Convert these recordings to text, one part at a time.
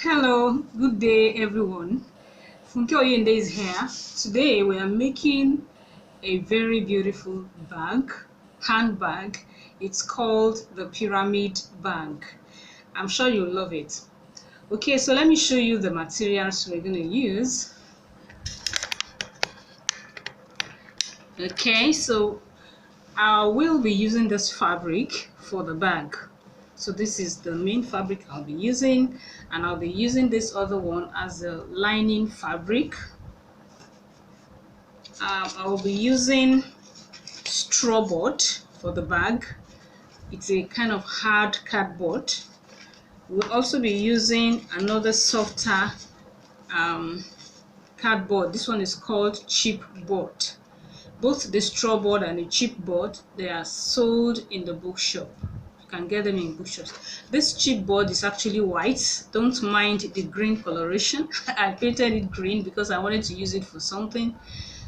Hello, good day everyone. Funke Oyende is here. Today we are making a very beautiful bag, handbag. It's called the pyramid bag. I'm sure you'll love it. Okay, so let me show you the materials we're going to use. Okay, so I will be using this fabric for the bag. So this is the main fabric I'll be using, and I'll be using this other one as a lining fabric. I will be using straw board for the bag. It's a kind of hard cardboard. We'll also be using another softer cardboard. This one is called chipboard. Both the straw board and the chipboard, they are sold in the bookshop. You can get them in bookshops. This chipboard is actually white. Don't mind the green coloration. I painted it green because I wanted to use it for something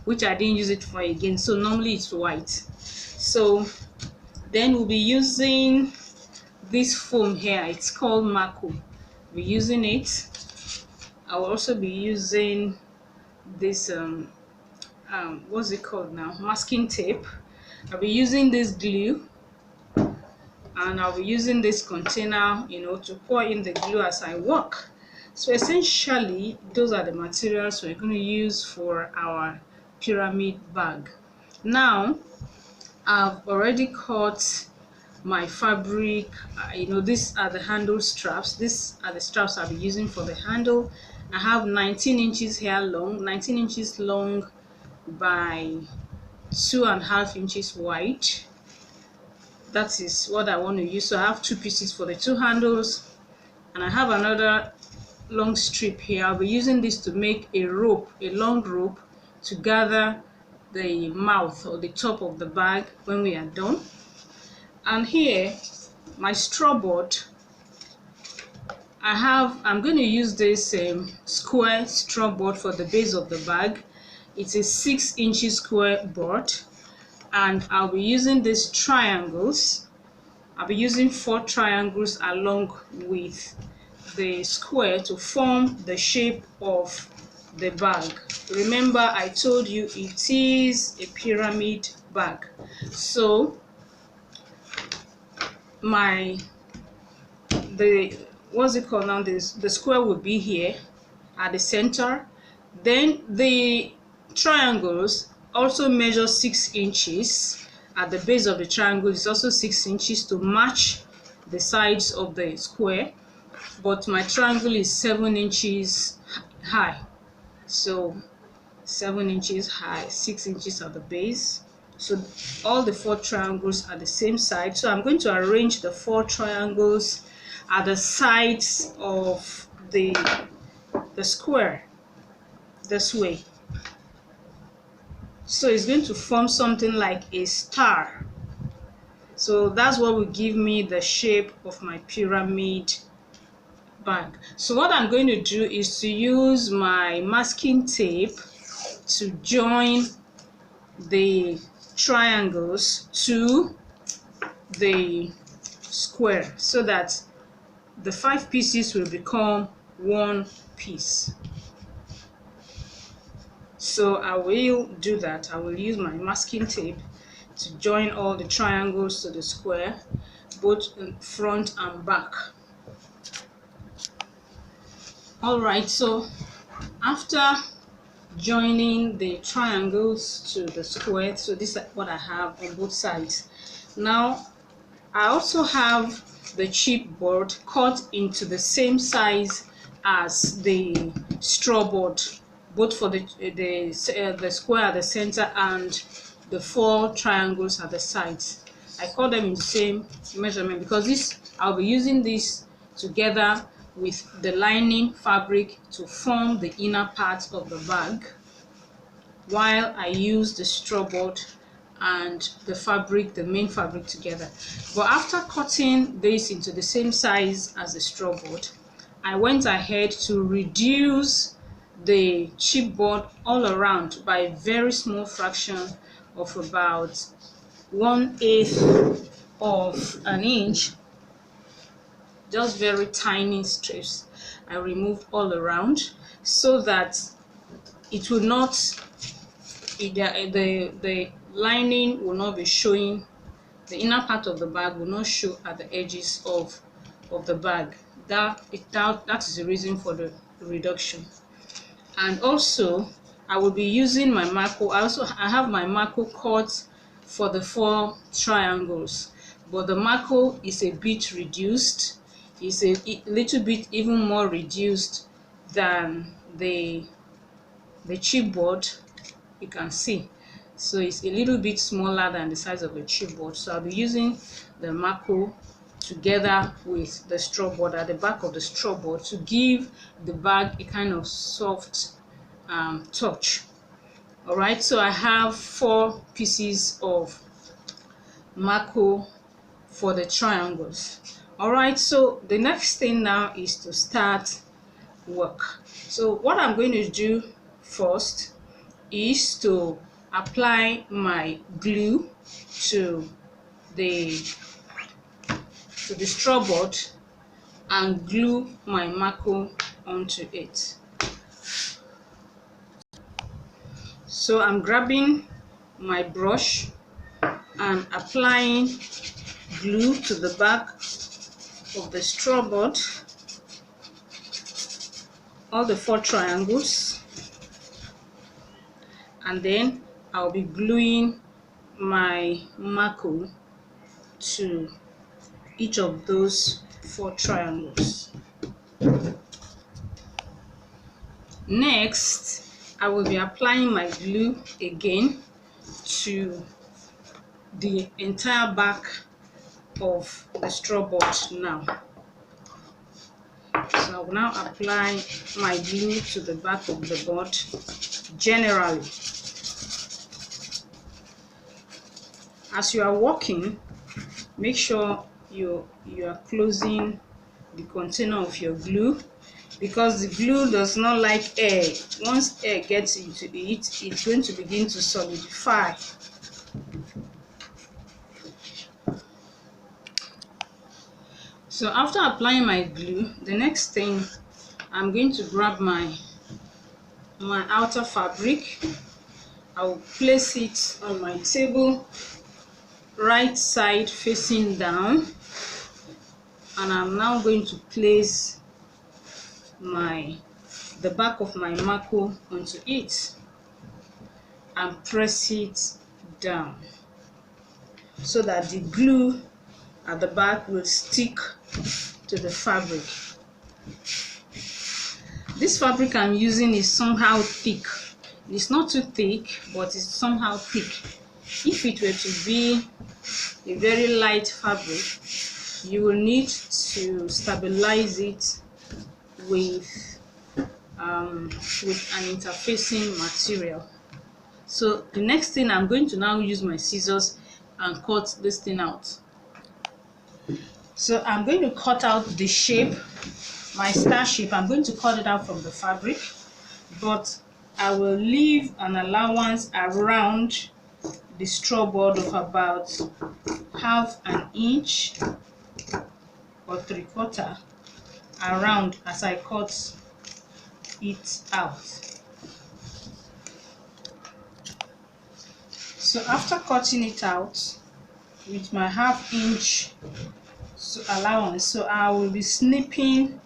which I didn't use it for again. So normally it's white. So then we'll be using this foam here. It's called Mako. We're using it. I will also be using this what's it called now, masking tape. I'll be using this glue, and I'll be using this container, to pour in the glue as I work. So essentially those are the materials we're going to use for our pyramid bag. Now I've already cut my fabric. These are the handle straps. These are the straps I'll be using for the handle. I have 19 inches here long, 19 inches long by 2.5 inches wide. That is what I want to use. So I have two pieces for the two handles, and I have another long strip here. I'll be using this to make a rope, a long rope, to gather the mouth or the top of the bag when we are done. And here my straw board, I'm going to use this square straw board for the base of the bag. It's a 6 inches square board, and I'll be using these triangles. I'll be using 4 triangles along with the square to form the shape of the bag. Remember, I told you it is a pyramid bag. So what's it called now, the square will be here at the center. Then the triangles also measure 6 inches. At the base of the triangle is also 6 inches to match the sides of the square, but my triangle is 7 inches high. So 7 inches high, 6 inches at the base. So all the 4 triangles are the same side. So I'm going to arrange the 4 triangles at the sides of the square this way. So it's going to form something like a star. So that's what will give me the shape of my pyramid bag. So what I'm going to do is to use my masking tape to join the triangles to the square so that the 5 pieces will become one piece. So I will do that. I will use my masking tape to join all the triangles to the square, both in front and back. Alright, so after joining the triangles to the square, so this is what I have on both sides. Now I also have the chipboard cut into the same size as the straw board, both for the square at the center and the 4 triangles at the sides. I cut them in the same measurement because I'll be using this together with the lining fabric to form the inner part of the bag, while I use the straw board and the fabric, the main fabric, together. But after cutting this into the same size as the straw board, I went ahead to reduce the chipboard all around by a very small fraction of about 1/8 of an inch, just very tiny strips. I removed all around so that it will not, the lining will not be showing, the inner part of the bag will not show at the edges of the bag. That is the reason for the reduction. And also I will be using my Mako. I have my Mako cut for the 4 triangles, but the Mako is a bit reduced. It's a little bit even more reduced than the chipboard, you can see. So it's a little bit smaller than the size of a chipboard. So I'll be using the Mako together with the straw board at the back of the straw board to give the bag a kind of soft touch. All right, so I have 4 pieces of Mako for the triangles. All right, so the next thing now is to start work. So what I'm going to do first is to apply my glue to the straw board and glue my Mako onto it. So I'm grabbing my brush and applying glue to the back of the straw board, all the 4 triangles, and then I'll be gluing my Mako to each of those 4 triangles. Next, I will be applying my glue again to the entire back of the straw board now. So I will now apply my glue to the back of the board generally. As you are working, make sure you are closing the container of your glue, because the glue does not like air. Once air gets into it, it's going to begin to solidify. So after applying my glue, the next thing, I'm going to grab my outer fabric. I will place it on my table, right side facing down, and I'm now going to place the back of my Mako onto it and press it down so that the glue at the back will stick to the fabric. This fabric I'm using is somehow thick. It's not too thick, but it's somehow thick. If it were to be a very light fabric, you will need to stabilize it with an interfacing material. So the next thing, I'm going to now use my scissors and cut this thing out. So I'm going to cut out the shape, my star shape. I'm going to cut it out from the fabric, but I will leave an allowance around the straw board of about 1/2 inch or 3/4 around as I cut it out. So after cutting it out with my 1/2 inch allowance, so I will be snipping.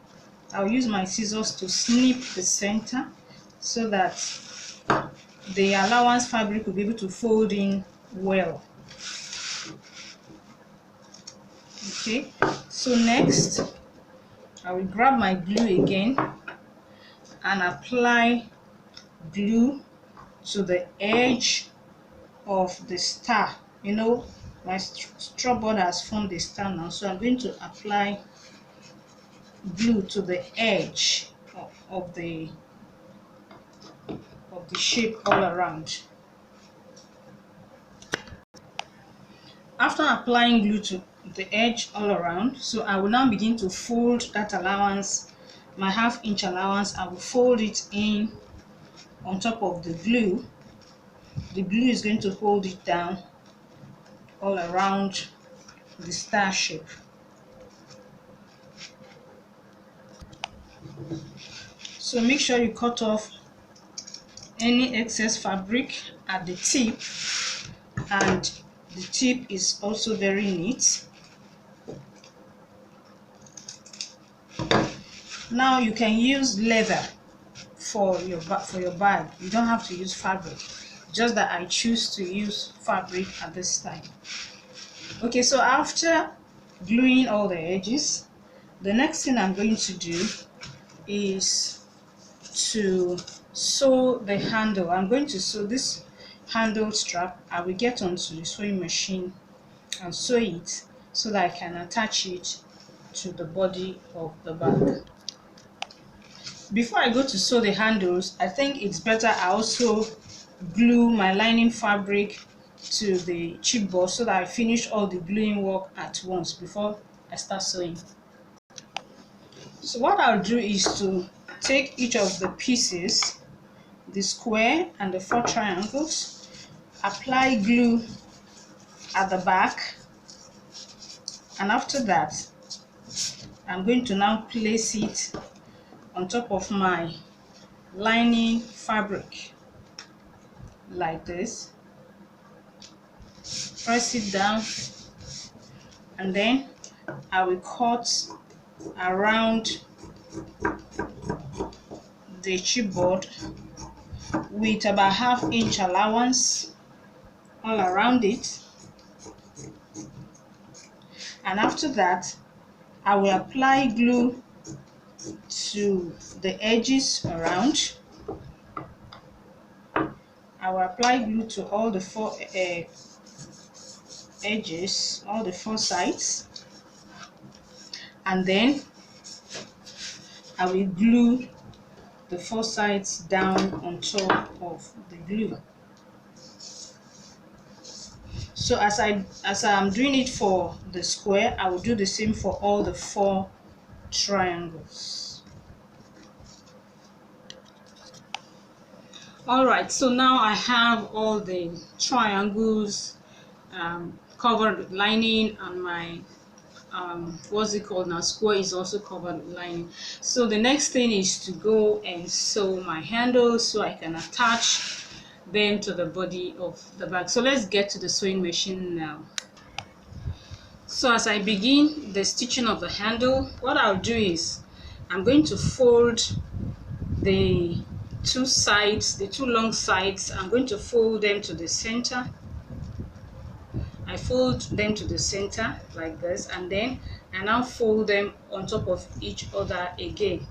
I'll use my scissors to snip the center so that the allowance fabric will be able to fold in well. Okay, so next I will grab my glue again and apply glue to the edge of the star. You know, my straw board has formed a star now, so I'm going to apply glue to the edge of the shape all around. After applying glue to the edge all around, so I will now begin to fold that allowance, my 1/2 inch allowance. I will fold it in on top of the glue. The glue is going to hold it down all around the star shape. So make sure you cut off any excess fabric at the tip, and the tip is also very neat. Now you can use leather for your bag. You don't have to use fabric, just that I choose to use fabric at this time. Okay, so after gluing all the edges, the next thing I'm going to do is to sew the handle. I'm going to sew this handle strap. I will get onto the sewing machine and sew it so that I can attach it to the body of the bag. Before I go to sew the handles, I think it's better I also glue my lining fabric to the chipboard so that I finish all the gluing work at once before I start sewing. So what I'll do is to take each of the pieces, the square and the 4 triangles, apply glue at the back, and after that I'm going to now place it on top of my lining fabric like this. Press it down, and then I will cut around the chipboard with about 1/2 inch allowance all around it, and after that I will apply glue to the edges around. I will apply glue to all the 4 edges, all the 4 sides, and then I will glue the 4 sides down on top of the glue. So as I'm doing it for the square, I will do the same for all the 4 triangles. Alright, so now I have all the triangles covered with lining, and my what's it called now, square is also covered with lining. So the next thing is to go and sew my handles so I can attach them to the body of the bag. So let's get to the sewing machine now. So as I begin the stitching of the handle, what I'll do is I'm going to fold the 2 sides, the 2 long sides. I'm going to fold them to the center. I fold them to the center like this, and then I now fold them on top of each other again.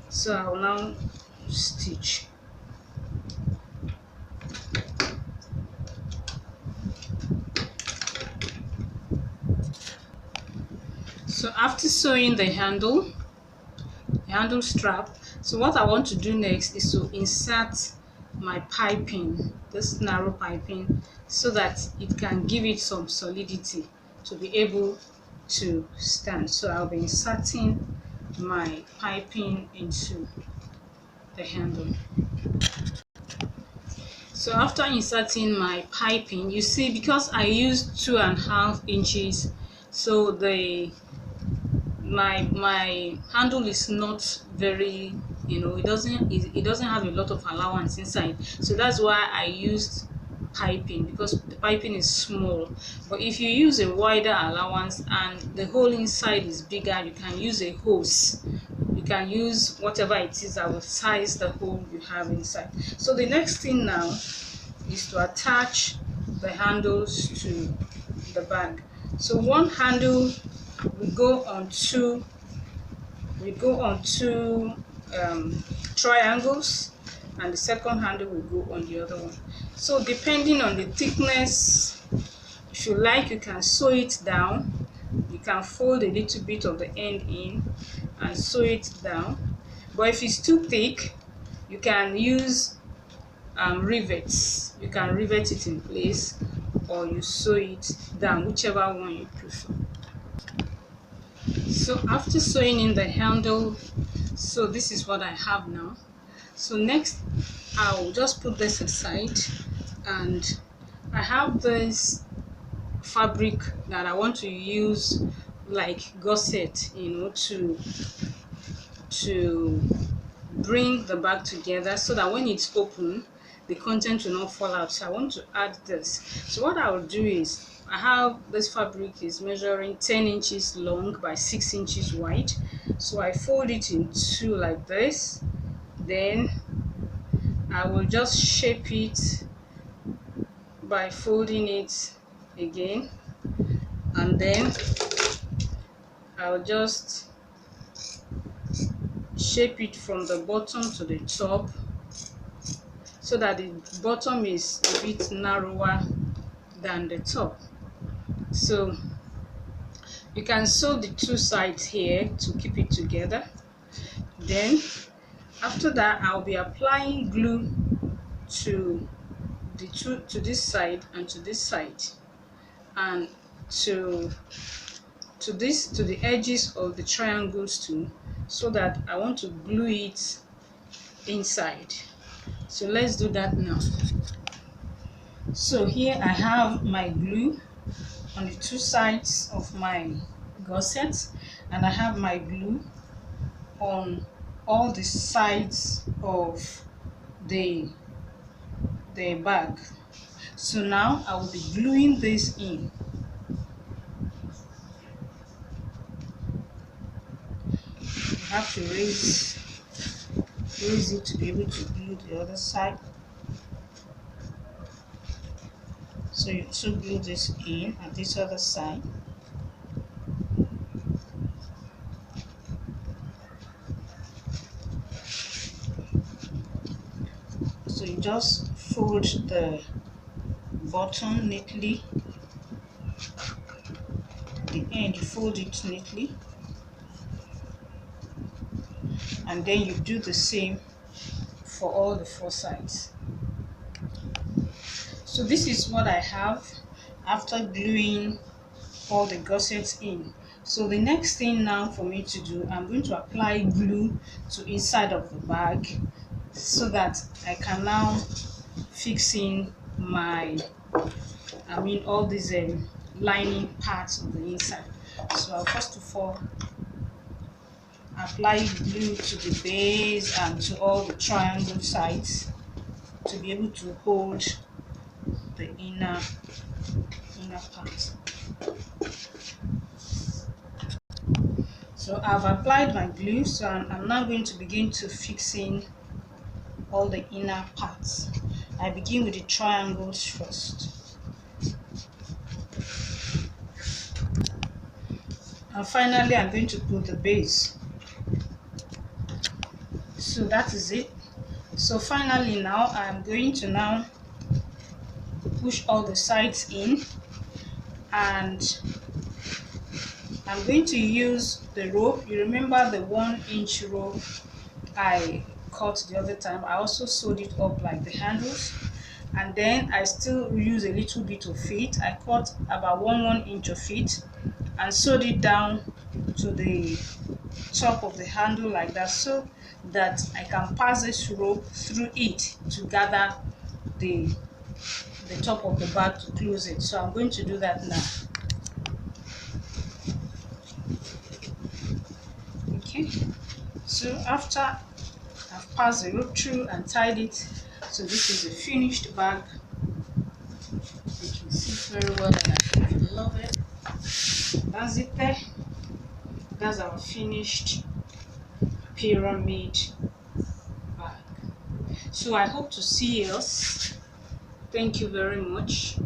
So I will now stitch. So after sewing the handle strap, so what I want to do next is to insert my piping, this narrow piping, so that it can give it some solidity to be able to stand. So I'll be inserting my piping into the handle. So after inserting my piping, you see, because I used 2.5 inches, so my handle is not very, it doesn't have a lot of allowance inside, so that's why I used piping, because the piping is small. But if you use a wider allowance and the hole inside is bigger, you can use a hose. You can use whatever it is that will size the hole you have inside. So the next thing now is to attach the handles to the bag. So one handle we go on two triangles, and the second handle will go on the other one. So depending on the thickness, if you like, you can sew it down. You can fold a little bit of the end in and sew it down. But if it's too thick, you can use rivets. You can rivet it in place, or you sew it down, whichever one you prefer. So after sewing in the handle, so this is what I have now. So next I'll just put this aside, and I have this fabric that I want to use like gusset, to bring the bag together so that when it's open, the content will not fall out. So I want to add this. So what I will do is, I have this fabric is measuring 10 inches long by 6 inches wide. So I fold it in two like this. Then I will just shape it by folding it again, and then I'll just shape it from the bottom to the top so that the bottom is a bit narrower than the top. So you can sew the two sides here to keep it together. Then after that, I'll be applying glue to this side and to this side, and to the edges of the triangles too, so that I want to glue it inside. So let's do that now. So here I have my glue on the two sides of my gusset, and I have my glue on all the sides of the bag. So now I will be gluing this in. You have to raise it to be able to glue the other side. So you also glue this in at this other side. So you just fold the bottom neatly, the end you fold it neatly, and then you do the same for all the four sides. So this is what I have after gluing all the gussets in. So the next thing now for me to do, I'm going to apply glue to inside of the bag so that I can now fix in all these lining parts of the inside. So I'll first of all apply glue to the base and to all the triangle sides to be able to hold the inner part. So I've applied my glue, so I'm now going to begin to fix in all the inner parts. I begin with the triangles first. And finally, I'm going to put the base. So that is it. So finally now, I'm going to now push all the sides in, and I'm going to use the rope. You remember the 1-inch rope I cut the other time? I also sewed it up like the handles, and then I still use a little bit of it. I cut about 1 inch of it and sewed it down to the top of the handle like that, so that I can pass this rope through it to gather the top of the bag to close it. So I'm going to do that now. Okay, so after I've passed the rope through and tied it, so this is a finished bag. You can see very well, and I think you love it. That's it there. That's our finished pyramid bag. So I hope to see us. Thank you very much.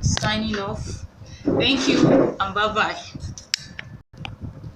Signing off. Thank you and bye bye.